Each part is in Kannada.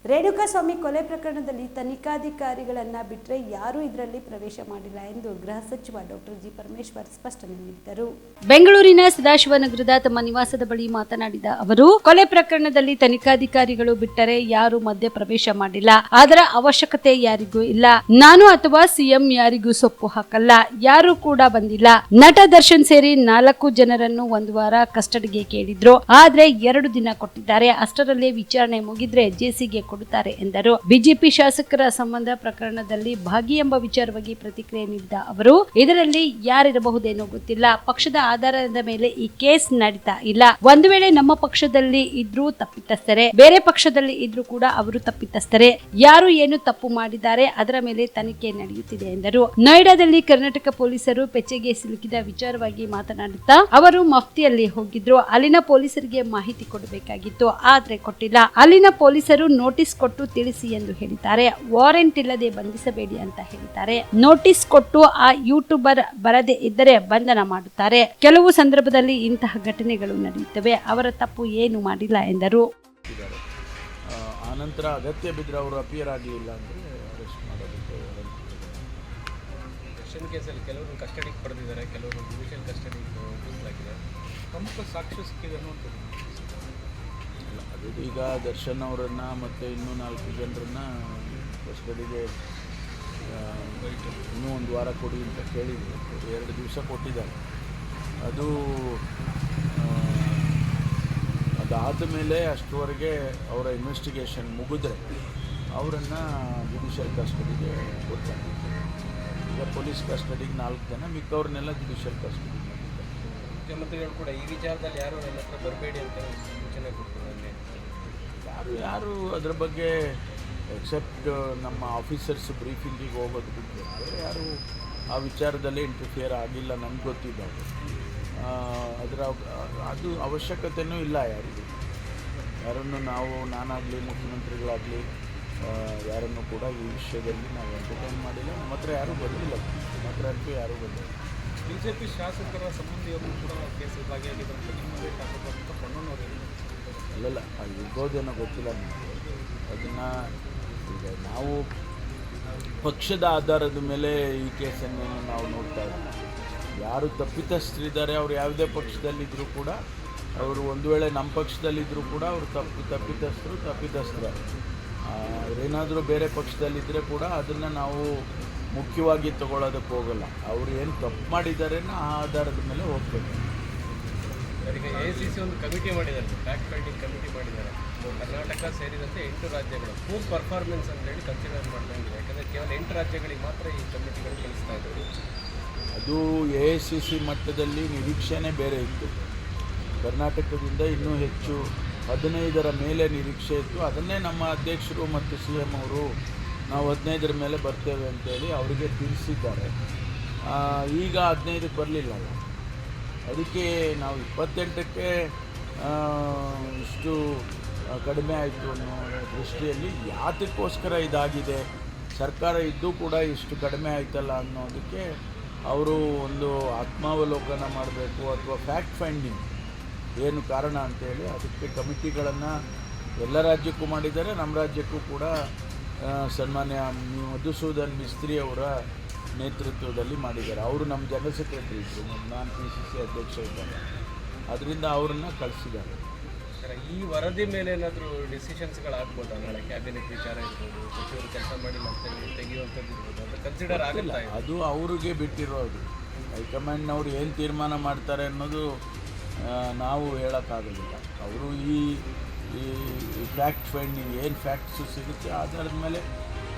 ರೇಣುಕಾಸ್ವಾಮಿ ಕೊಲೆ ಪ್ರಕರಣದಲ್ಲಿ ತನಿಖಾಧಿಕಾರಿಗಳನ್ನು ಬಿಟ್ಟರೆ ಯಾರೂ ಇದರಲ್ಲಿ ಪ್ರವೇಶ ಮಾಡಿಲ್ಲ ಎಂದು ಗೃಹ ಸಚಿವ ಡಾಕ್ಟರ್ ಜಿ ಪರಮೇಶ್ವರ್ ಸ್ಪಷ್ಟನೆ ನೀಡಿದರು. ಬೆಂಗಳೂರಿನ ಸದಾಶಿವನಗರದ ತಮ್ಮ ನಿವಾಸದ ಬಳಿ ಮಾತನಾಡಿದ ಅವರು, ಕೊಲೆ ಪ್ರಕರಣದಲ್ಲಿ ತನಿಖಾಧಿಕಾರಿಗಳು ಬಿಟ್ಟರೆ ಯಾರೂ ಮಧ್ಯ ಪ್ರವೇಶ ಮಾಡಿಲ್ಲ. ಅದರ ಅವಶ್ಯಕತೆ ಯಾರಿಗೂ ಇಲ್ಲ. ನಾನು ಅಥವಾ ಸಿಎಂ ಯಾರಿಗೂ ಸೊಪ್ಪು ಹಾಕಲ್ಲ. ಯಾರೂ ಕೂಡ ಬಂದಿಲ್ಲ. ನಟ ದರ್ಶನ್ ಸೇರಿ 4 ಜನರನ್ನು ಒಂದು ವಾರ ಕಸ್ಟಡಿಗೆ ಕೇಳಿದ್ರು. ಆದ್ರೆ 2 ದಿನ ಕೊಟ್ಟಿದ್ದಾರೆ. ಅಷ್ಟರಲ್ಲೇ ವಿಚಾರಣೆ ಮುಗಿದ್ರೆ ಜೆಸಿಗೆ ಕೊಡುತ್ತಾರೆ ಎಂದರು. ಬಿಜೆಪಿ ಶಾಸಕರ ಸಂಬಂಧ ಪ್ರಕರಣದಲ್ಲಿ ಭಾಗಿ ಎಂಬ ವಿಚಾರವಾಗಿ ಪ್ರತಿಕ್ರಿಯೆ ನೀಡಿದ ಅವರು, ಇದರಲ್ಲಿ ಯಾರಿರಬಹುದೇನೋ ಗೊತ್ತಿಲ್ಲ. ಪಕ್ಷದ ಆಧಾರದ ಮೇಲೆ ಈ ಕೇಸ್ ನಡೀತಾ ಇಲ್ಲ. ಒಂದು ವೇಳೆ ನಮ್ಮ ಪಕ್ಷದಲ್ಲಿ ಇದ್ರೂ ತಪ್ಪಿತಸ್ಥರೇ, ಬೇರೆ ಪಕ್ಷದಲ್ಲಿ ಇದ್ರೂ ಕೂಡ ಅವರು ತಪ್ಪಿತಸ್ಥರೇ. ಯಾರು ಏನು ತಪ್ಪು ಮಾಡಿದ್ದಾರೆ ಅದರ ಮೇಲೆ ತನಿಖೆ ನಡೆಯುತ್ತಿದೆ ಎಂದರು. ನೋಯ್ಡಾದಲ್ಲಿ ಕರ್ನಾಟಕ ಪೊಲೀಸರು ಪೆಚ್ಚೆಗೆ ಸಿಲುಕಿದ ವಿಚಾರವಾಗಿ ಮಾತನಾಡುತ್ತಾ ಅವರು ಮಫ್ತಿಯಲ್ಲಿ ಹೋಗಿದ್ರು. ಅಲ್ಲಿನ ಪೊಲೀಸರಿಗೆ ಮಾಹಿತಿ ಕೊಡಬೇಕಾಗಿತ್ತು, ಆದ್ರೆ ಕೊಟ್ಟಿಲ್ಲ. ಅಲ್ಲಿನ ಪೊಲೀಸರು ನೋಟಿಸ್ ಕೊಟ್ಟು ತಿಳಿಸಿ ಎಂದು ಹೇಳಿದ್ದಾರೆ. ವಾರೆಂಟ್ ಇಲ್ಲದೆ ಬಂಧಿಸಬೇಡಿ ಅಂತ ಹೇಳಿದ್ದಾರೆ. ನೋಟಿಸ್ ಕೊಟ್ಟು ಆ ಯೂಟ್ಯೂಬರ್ ಬರದೇ ಇದ್ದರೆ ಬಂಧನ ಮಾಡುತ್ತಾರೆ. ಕೆಲವು ಸಂದರ್ಭದಲ್ಲಿ ಇಂತಹ ಘಟನೆಗಳು ನಡೆಯುತ್ತವೆ. ಅವರ ತಪ್ಪು ಏನು ಮಾಡಿಲ್ಲ ಎಂದರು. ಆನಂತರ ಅಗತ್ಯ ಬಿದ್ದರೆ ಅವರು ಅಪಿಯರ್ ಆಗಲಿಲ್ಲ ಅಂದರೆ ಅರೆಸ್ಟ್ ಮಾಡೋದಕ್ಕೆ ದರ್ಶನ್ ಕೇಸಲ್ಲಿ ಕೆಲವರು ಕಸ್ಟಡಿಗೆ ಪಡೆದಿದ್ದಾರೆ, ಕೆಲವರು ಜುಡಿಷಿಯಲ್ ಕಸ್ಟಡಿಗೆ ವಹಿಸಲಾಗಿದೆ. ಪ್ರಮುಖ ಸಾಕ್ಷ್ಯ ಸಿಕ್ಕಿದೆ ಅನ್ನುವಂಥದ್ದು. ಅದು ಈಗ ದರ್ಶನ್ ಅವರನ್ನು ಮತ್ತು ಇನ್ನೂ 4 ಜನರನ್ನು ಕಸ್ಟಡಿಗೆ ಇನ್ನೂ 1 ವಾರ ಕೊಡಿ ಅಂತ ಕೇಳಿದ್ರು. 2 ದಿವಸ ಕೊಟ್ಟಿದ್ದಾರೆ. ಅದಾದ ಮೇಲೆ ಅಷ್ಟರವರೆಗೆ ಅವರ ಇನ್ವೆಸ್ಟಿಗೇಷನ್ ಮುಗಿದ್ರೆ ಅವರನ್ನು ಜುಡಿಷಿಯಲ್ ಕಸ್ಟಡಿಗೆ ಕೊಡ್ತಾರೆ. ಈಗ ಪೊಲೀಸ್ ಕಸ್ಟಡಿಗೆ 4 ಜನ, ಮಿಕ್ಕವ್ರನ್ನೆಲ್ಲ ಜುಡಿಷಿಯಲ್ ಕಸ್ಟಡಿಗೆ ಮಾಡಿದ್ದಾರೆ. ಮುಖ್ಯಮಂತ್ರಿಗಳು ಕೂಡ ಈ ವಿಚಾರದಲ್ಲಿ ಯಾರು ನನ್ನ ಹತ್ರ ಬರಬೇಡಿ ಅಂತ ಸೂಚನೆ ಕೊಡ್ತಾರೆ. ಯಾರು ಅದರ ಬಗ್ಗೆ ಎಕ್ಸೆಪ್ಟ್ ನಮ್ಮ ಆಫೀಸರ್ಸ್ ಬ್ರೀಫಿಂಗಿಗೆ ಹೋಗೋದು ಬಿಟ್ಟು ಯಾರು ಆ ವಿಚಾರದಲ್ಲಿ ಇಂಟರ್ಫಿಯರ್ ಆಗಿಲ್ಲ ನನಗೆ ಗೊತ್ತಿದ್ದಾಗ. ಅದು ಅವಶ್ಯಕತೆಯೂ ಇಲ್ಲ ಯಾರಿಗೂ. ಯಾರನ್ನು ನಾನಾಗಲಿ ಮುಖ್ಯಮಂತ್ರಿಗಳಾಗಲಿ ಯಾರನ್ನು ಕೂಡ ಈ ವಿಷಯದಲ್ಲಿ ನಾವು ಎಂಟರ್ಟೈನ್ ಮಾಡಿಲ್ಲ. ನಮ್ಮ ಹತ್ರ ಯಾರೂ ಬಂದಿಲ್ಲ. ನಮ್ಮ ಹತ್ರ ಅಂತೂ ಯಾರೂ ಬಂದಿಲ್ಲ. ಬಿಜೆಪಿ ಶಾಸಕರ ಸಂಬಂಧಿಯವರು ಕೂಡ ಕೇಸ್ ಭಾಗಿಯಾಗಿದ್ದಂತೆ ನಿಮ್ಮ ಶಾಸಕರು ಪಣ್ಣನವರು ಅಲ್ಲಲ್ಲ, ಅದು ಇರ್ಬೋದೇನೋ ಗೊತ್ತಿಲ್ಲ ನಮಗೆ. ಅದನ್ನು ಈಗ ನಾವು ಪಕ್ಷದ ಆಧಾರದ ಮೇಲೆ ಈ ಕೇಸನ್ನು ನಾವು ನೋಡ್ತಾ ಇದ್ದೀವಿ. ಯಾರು ತಪ್ಪಿತಸ್ಥರಿದ್ದಾರೆ ಅವರು ಯಾವುದೇ ಪಕ್ಷದಲ್ಲಿದ್ದರೂ ಕೂಡ, ಅವರು ಒಂದು ವೇಳೆ ನಮ್ಮ ಪಕ್ಷದಲ್ಲಿದ್ದರೂ ಕೂಡ ಅವರು ತಪ್ಪಿತಸ್ಥರು. ಅವರೇನಾದರೂ ಬೇರೆ ಪಕ್ಷದಲ್ಲಿದ್ದರೆ ಕೂಡ ಅದನ್ನು ನಾವು ಮುಖ್ಯವಾಗಿ ತಗೊಳ್ಳೋದಕ್ಕೆ ಹೋಗಲ್ಲ. ಅವರು ಏನು ತಪ್ಪು ಮಾಡಿದ್ದಾರೆ ಆ ಆಧಾರದ ಮೇಲೆ ಹೋಗ್ಬೇಕು. ಅವರಿಗೆ AICC ಒಂದು ಕಮಿಟಿ ಮಾಡಿದ್ದಾರೆ, ಫ್ಯಾಕ್ಟ್ ಫೈಂಡಿಂಗ್ ಕಮಿಟಿ ಮಾಡಿದ್ದಾರೆ. ಕರ್ನಾಟಕ ಸೇರಿದಂತೆ 8 ರಾಜ್ಯಗಳು ಪೂರ್ ಪರ್ಫಾರ್ಮೆನ್ಸ್ ಅಂತ ಹೇಳಿ ಕನ್ಸಿಡರ್ ಮಾಡ್ದಂಗಿದೆ. ಯಾಕಂದರೆ ಕೇವಲ 8 ರಾಜ್ಯಗಳಿಗೆ ಮಾತ್ರ ಈ ಕಮಿಟಿಗಳು ಕೆಲಸ್ತಾ ಇದ್ದಾರೆ. ಅದು AICC ಮಟ್ಟದಲ್ಲಿ ನಿರೀಕ್ಷೆನೇ ಬೇರೆ ಇತ್ತು. ಕರ್ನಾಟಕದಿಂದ ಇನ್ನೂ ಹೆಚ್ಚು 15ರ ಮೇಲೆ ನಿರೀಕ್ಷೆ ಇತ್ತು. ಅದನ್ನೇ ನಮ್ಮ ಅಧ್ಯಕ್ಷರು ಮತ್ತು CM ಅವರು ನಾವು 15ರ ಮೇಲೆ ಬರ್ತೇವೆ ಅಂತೇಳಿ ಅವರಿಗೆ ತಿಳಿಸಿದ್ದಾರೆ. ಈಗ 15ಕ್ಕೆ ಬರಲಿಲ್ಲ. ಅದಕ್ಕೆ ನಾವು 28ಕ್ಕೆ ಇಷ್ಟು ಕಡಿಮೆ ಆಯಿತು ಅನ್ನೋ ದೃಷ್ಟಿಯಲ್ಲಿ ಯಾತಕ್ಕೋಸ್ಕರ ಇದಾಗಿದೆ, ಸರ್ಕಾರ ಇದ್ದೂ ಕೂಡ ಇಷ್ಟು ಕಡಿಮೆ ಆಯ್ತಲ್ಲ ಅನ್ನೋದಕ್ಕೆ ಅವರು ಒಂದು ಆತ್ಮಾವಲೋಕನ ಮಾಡಬೇಕು ಅಥವಾ ಫ್ಯಾಕ್ಟ್ ಫೈಂಡಿಂಗ್ ಏನು ಕಾರಣ ಅಂತೇಳಿ ಅದಕ್ಕೆ ಕಮಿಟಿಗಳನ್ನು ಎಲ್ಲ ರಾಜ್ಯಕ್ಕೂ ಮಾಡಿದ್ದಾರೆ. ನಮ್ಮ ರಾಜ್ಯಕ್ಕೂ ಕೂಡ ಸನ್ಮಾನ್ಯ ಮಧುಸೂದನ್ ಮಿಸ್ತ್ರಿ ಅವರ ನೇತೃತ್ವದಲ್ಲಿ ಮಾಡಿದ್ದಾರೆ. ಅವರು ನಮ್ಮ ಜನರಲ್ ಸೆಕ್ರೆಟರಿ ಇದ್ದರು, ನಾನು PCC ಅಧ್ಯಕ್ಷ ಇದ್ದಾರೆ. ಅದರಿಂದ ಅವರನ್ನು ಕಳಿಸಿದ್ದಾರೆ. ಈ ವರದಿ ಮೇಲೆ ಏನಾದರೂ ಡಿಸಿಷನ್ಸ್ಗಳಾಗ್ಬೋದಾ? ನಾಳೆ ಕ್ಯಾಬಿನೆಟ್ ವಿಚಾರ ಇರ್ಬೋದು, ಸಚಿವರು ಕೆಲಸ ಮಾಡಿಲ್ಲ ಅಂತೇಳಿ ತೆಗೆಯುವಂಥದ್ದು ಇರ್ಬೋದು, ಅದು ಕನ್ಸಿಡರ್ ಆಗಿಲ್ಲ. ಅದು ಅವ್ರಿಗೆ ಬಿಟ್ಟಿರೋದು. ಹೈಕಮಾಂಡ್ನವ್ರು ಏನು ತೀರ್ಮಾನ ಮಾಡ್ತಾರೆ ಅನ್ನೋದು ನಾವು ಹೇಳೋಕ್ಕಾಗೋದಿಲ್ಲ. ಅವರು ಈ ಫ್ಯಾಕ್ಟ್ ಫೈಂಡಿಂಗ್ ಏನು ಫ್ಯಾಕ್ಟ್ಸು ಸಿಗುತ್ತೆ ಆಧಾರದ ಮೇಲೆ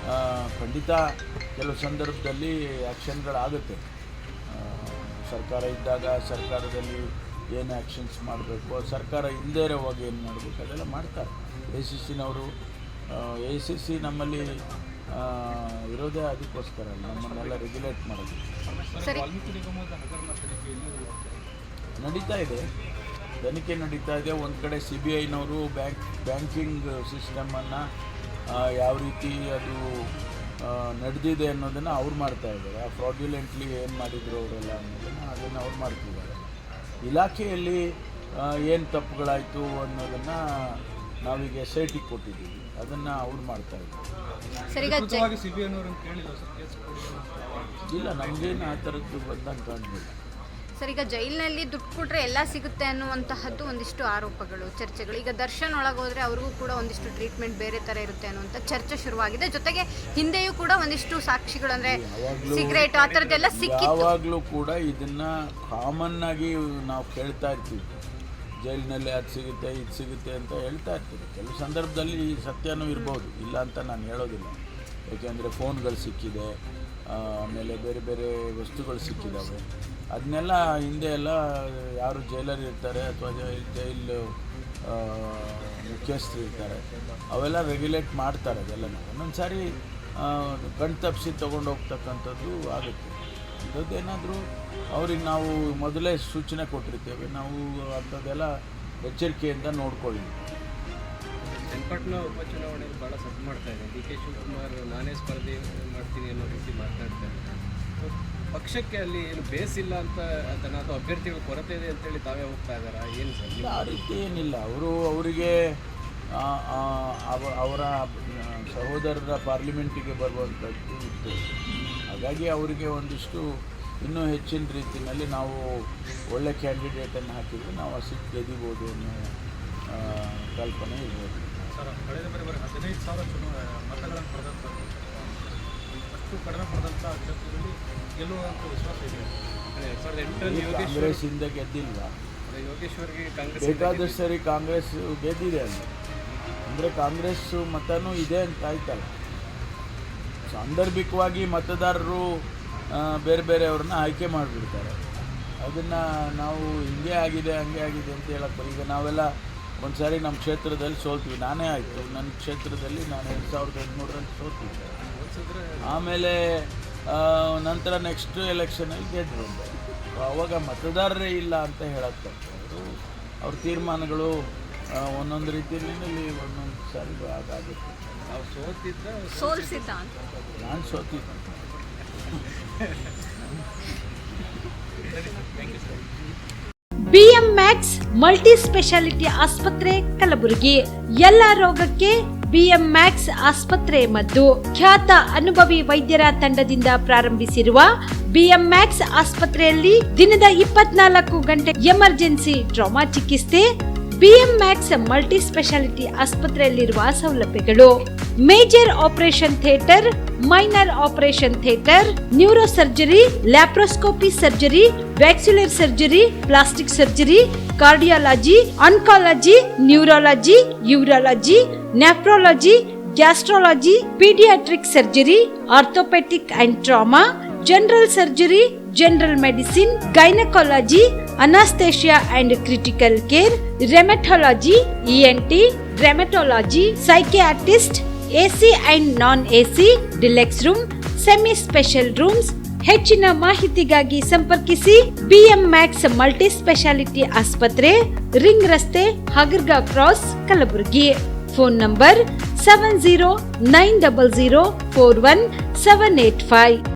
ಖಂಡಿತ ಕೆಲವು ಸಂದರ್ಭದಲ್ಲಿ ಆ್ಯಕ್ಷನ್ಗಳಾಗುತ್ತೆ. ಸರ್ಕಾರ ಇದ್ದಾಗ ಸರ್ಕಾರದಲ್ಲಿ ಏನು ಆ್ಯಕ್ಷನ್ಸ್ ಮಾಡಬೇಕು, ಸರ್ಕಾರ ಇಲ್ಲದೇ ಇರೋವಾಗ ಏನು ಮಾಡಬೇಕು ಅದೆಲ್ಲ ಮಾಡ್ತಾರೆ. AICC ನಮ್ಮಲ್ಲಿ ಇರೋದೇ ಅದಕ್ಕೋಸ್ಕರ ನಮ್ಮನ್ನೆಲ್ಲ ರೆಗ್ಯುಲೇಟ್ ಮಾಡೋದು. ನಡೀತಾ ಇದೆ, ತನಿಖೆ ನಡೀತಾ ಇದೆ. ಒಂದು ಕಡೆ CBIನವರು ಬ್ಯಾಂಕಿಂಗ್ ಸಿಸ್ಟಮನ್ನು ಯಾವ ರೀತಿ ಅದು ನಡೆದಿದೆ ಅನ್ನೋದನ್ನು ಅವ್ರು ಮಾಡ್ತಾಯಿದ್ದಾರೆ. ಫ್ರಾಡ್ಯುಲೆಂಟ್ಲಿ ಏನು ಮಾಡಿದ್ರು ಅವರೆಲ್ಲ ಅದನ್ನು ಅವ್ರು ಮಾಡ್ತಿದ್ದಾರೆ. ಇಲಾಖೆಯಲ್ಲಿ ಏನು ತಪ್ಪುಗಳಾಯಿತು ಅನ್ನೋದನ್ನು ನಾವೀಗ SIT ಕೊಟ್ಟಿದ್ದೀವಿ. ಅದನ್ನು ಅವ್ರು ಮಾಡ್ತಾ ಇದ್ದಾರೆ. ಸರ್, ಈಗ ಇಲ್ಲ, ನಮಗೇನು ಆ ಥರದ್ದು ಬಂದಂಗೆ ಕಾಣಲಿಲ್ಲ. ಸರ್, ಈಗ ಜೈಲಿನಲ್ಲಿ ದುಡ್ಡು ಕೊಟ್ಟರೆ ಎಲ್ಲ ಸಿಗುತ್ತೆ ಅನ್ನುವಂತಹದ್ದು ಒಂದಿಷ್ಟು ಆರೋಪಗಳು, ಚರ್ಚೆಗಳು. ಈಗ ದರ್ಶನ್ ಒಳಗೋದ್ರೆ ಅವ್ರಿಗೂ ಕೂಡ ಒಂದಿಷ್ಟು ಟ್ರೀಟ್ಮೆಂಟ್ ಬೇರೆ ಥರ ಇರುತ್ತೆ ಅನ್ನುವಂಥ ಚರ್ಚೆ ಶುರುವಾಗಿದೆ. ಜೊತೆಗೆ ಹಿಂದೆಯೂ ಕೂಡ ಒಂದಿಷ್ಟು ಸಾಕ್ಷಿಗಳು ಅಂದರೆ ಸಿಗರೇಟ್ ಆ ಥರದ್ದೆಲ್ಲ ಸಿಕ್ಕಿತ್ತು. ಯಾವಾಗಲೂ ಕೂಡ ಇದನ್ನು ಕಾಮನ್ ಆಗಿ ನಾವು ಕೇಳ್ತಾ ಇರ್ತೀವಿ, ಜೈಲಿನಲ್ಲಿ ಅದು ಸಿಗುತ್ತೆ ಇದು ಸಿಗುತ್ತೆ ಅಂತ ಹೇಳ್ತಾ ಇರ್ತೀವಿ. ಕೆಲವು ಸಂದರ್ಭದಲ್ಲಿ ಸತ್ಯನೂ ಇರ್ಬೋದು, ಇಲ್ಲ ಅಂತ ನಾನು ಹೇಳೋದಿಲ್ಲ. ಏಕೆಂದರೆ ಫೋನ್ಗಳು ಸಿಕ್ಕಿದೆ, ಆಮೇಲೆ ಬೇರೆ ಬೇರೆ ವಸ್ತುಗಳು ಸಿಕ್ಕಿದ್ದಾವೆ. ಅದನ್ನೆಲ್ಲ ಹಿಂದೆ ಎಲ್ಲ ಯಾರು ಜೈಲರ್ ಇರ್ತಾರೆ ಅಥವಾ ಜೈಲು ಮುಖ್ಯಸ್ಥರು ಇರ್ತಾರೆ, ಅವೆಲ್ಲ ರೆಗ್ಯುಲೇಟ್ ಮಾಡ್ತಾರೆ. ಅದೆಲ್ಲ ಒಂದೊಂದು ಸಾರಿ ಕಣ್ ತಪ್ಪಿಸಿ ತೊಗೊಂಡು ಹೋಗ್ತಕ್ಕಂಥದ್ದು ಆಗುತ್ತೆ. ಅಂಥದ್ದೇನಾದರೂ ಅವ್ರಿಗೆ ನಾವು ಮೊದಲೇ ಸೂಚನೆ ಕೊಟ್ಟಿರ್ತೇವೆ, ನಾವು ಅಂಥದ್ದೆಲ್ಲ ಎಚ್ಚರಿಕೆಯಿಂದ ನೋಡ್ಕೊಳ್ಳಿ. ಚನ್ನಪಟ್ಟಣ ಉಪಚುನಾವಣೆಯಲ್ಲಿ ಭಾಳ ಸದ್ದು ಮಾಡ್ತಾ ಇದೆ. ಡಿ ಕೆ ಶಿವಕುಮಾರ್ ನಾನೇ ಸ್ಪರ್ಧೆ ಮಾಡ್ತೀನಿ ಅನ್ನೋ ರೀತಿ ಮಾತನಾಡ್ತಾ ಇದ್ದಾರೆ. ಪಕ್ಷಕ್ಕೆ ಅಲ್ಲಿ ಏನು ಬೇಸ್ ಇಲ್ಲ ಅಂತ ಅಥವಾ ಅಭ್ಯರ್ಥಿಗಳು ಕೊರತೆ ಇದೆ ಅಂತೇಳಿ ತಾವೇ ಹೋಗ್ತಾ ಇದ್ದಾರಾ, ಏನು ಸರ್? ಆ ರೀತಿ ಏನಿಲ್ಲ. ಅವರಿಗೆ ಅವರ ಸಹೋದರರ ಪಾರ್ಲಿಮೆಂಟಿಗೆ ಬರುವಂಥದ್ದು ಇತ್ತು. ಹಾಗಾಗಿ ಅವರಿಗೆ ಒಂದಿಷ್ಟು ಇನ್ನೂ ಹೆಚ್ಚಿನ ರೀತಿಯಲ್ಲಿ ನಾವು ಒಳ್ಳೆ ಕ್ಯಾಂಡಿಡೇಟನ್ನು ಹಾಕಿದರೆ ನಾವು ಸೀಟ್ ಗೆದಿಬೋದು ಅನ್ನೋ ಕಲ್ಪನೆ ಇರ್ಬೋದು. ಸರ್, ಕಳೆದ ಬಾರಿ 15,000 ಮತಗಳನ್ನು ಪಡೆದಂಥದ್ದು, ಅಷ್ಟು ಕಡಿಮೆ ಪಡೆದಂಥ ಅಭ್ಯರ್ಥಿಗಳಲ್ಲಿ ಗೆಲ್ಲುವಂಥ ವಿಶ್ವಾಸ ಇದೆ. 2008ರಲ್ಲಿ ಕಾಂಗ್ರೆಸ್ಸಿಂದ ಗೆದ್ದಿಲ್ವಾ? ಯೋಗೇಶ್ವರ್ಗೆ ಕಾಂಗ್ರೆಸ್ ಬೇಕಾದಷ್ಟು ಸರಿ ಕಾಂಗ್ರೆಸ್ ಗೆದ್ದಿದೆ ಅಲ್ಲಿ. ಅಂದರೆ ಕಾಂಗ್ರೆಸ್ ಮತನೂ ಇದೆ ಅಂತ ಆಯ್ತಲ್ಲ. ಸಾಂದರ್ಭಿಕವಾಗಿ ಮತದಾರರು ಬೇರೆ ಬೇರೆಯವ್ರನ್ನ ಆಯ್ಕೆ ಮಾಡಿಬಿಡ್ತಾರೆ. ಅದನ್ನು ನಾವು ಹಿಂಗೆ ಆಗಿದೆ ಹಂಗೆ ಆಗಿದೆ ಅಂತ ಹೇಳಕ್ಕೆ. ಈಗ ನಾವೆಲ್ಲ ಒಂದು ಸಾರಿ ನಮ್ಮ ಕ್ಷೇತ್ರದಲ್ಲಿ ಸೋಲ್ತೀವಿ. ನಾನೇ ಆಯಿತು, ನನ್ನ ಕ್ಷೇತ್ರದಲ್ಲಿ ನಾನು 2008ರಲ್ಲಿ ಸೋತಿದ್ದೆ. ಆಮೇಲೆ ನಂತರ ನೆಕ್ಸ್ಟ್ ಎಲೆಕ್ಷನಲ್ಲಿ ಗೆದ್ದು ಬಂದೆ. ಆವಾಗ ಮತದಾರರೇ ಇಲ್ಲ ಅಂತ ಹೇಳಕ್ಕೆ ಅವ್ರ ತೀರ್ಮಾನಗಳು ಒಂದೊಂದು ರೀತಿಯಲ್ಲಿ ಒಂದೊಂದು ಸಾರಿ ಆಗುತ್ತೆ. ನಾವು ಸೋಲ್ಸಿದ್ದ ಅಂತ ನಾನು ಸೋತಿದ್ದೆ. ಬಿಎಂಮ್ಯಾಕ್ಸ್ ಮಲ್ಟಿ ಸ್ಪೆಷಾಲಿಟಿ ಆಸ್ಪತ್ರೆ ಕಲಬುರಗಿ. ಎಲ್ಲ ರೋಗಕ್ಕೆ ಬಿಎಂಮ್ಯಾಕ್ಸ್ ಆಸ್ಪತ್ರೆ ಮದ್ದು. ಖ್ಯಾತ ಅನುಭವಿ ವೈದ್ಯರ ತಂಡದಿಂದ ಪ್ರಾರಂಭಿಸಿರುವ ಬಿಎಂಮ್ಯಾಕ್ಸ್ ಆಸ್ಪತ್ರೆಯಲ್ಲಿ ದಿನದ 24 ಗಂಟೆ ಎಮರ್ಜೆನ್ಸಿ ಟ್ರಾಮಾ ಚಿಕಿತ್ಸೆ. ಬಿಎಂಮ್ಯಾಕ್ಸ್ ಮಲ್ಟಿ ಸ್ಪೆಷಾಲಿಟಿ ಆಸ್ಪತ್ರೆಯಲ್ಲಿರುವ ಸೌಲಭ್ಯಗಳು: major operation theatre, minor operation theatre, neuro surgery, laparoscopy surgery, ವ್ಯಾಕ್ಸ್ಯುಲರ್ surgery, plastic surgery, cardiology, oncology, neurology, urology, nephrology, gastrology, paediatric surgery, orthopaedic and trauma, general surgery, general medicine, gynaecology, anaesthesia and critical care, rheumatology, ENT, rheumatology, psychiatrist, AC and non AC, deluxe room, semi special rooms. ಹೆಚ್ಚಿನ ಮಾಹಿತಿಗಾಗಿ ಸಂಪರ್ಕಿಸಿ ಬಿಎಂಮ್ಯಾಕ್ಸ್ ಮಲ್ಟಿ ಸ್ಪೆಷಾಲಿಟಿ ಆಸ್ಪತ್ರೆ, ರಿಂಗ್ ರಸ್ತೆ, Hagarga cross, Kalaburagi. Phone number 7090041785.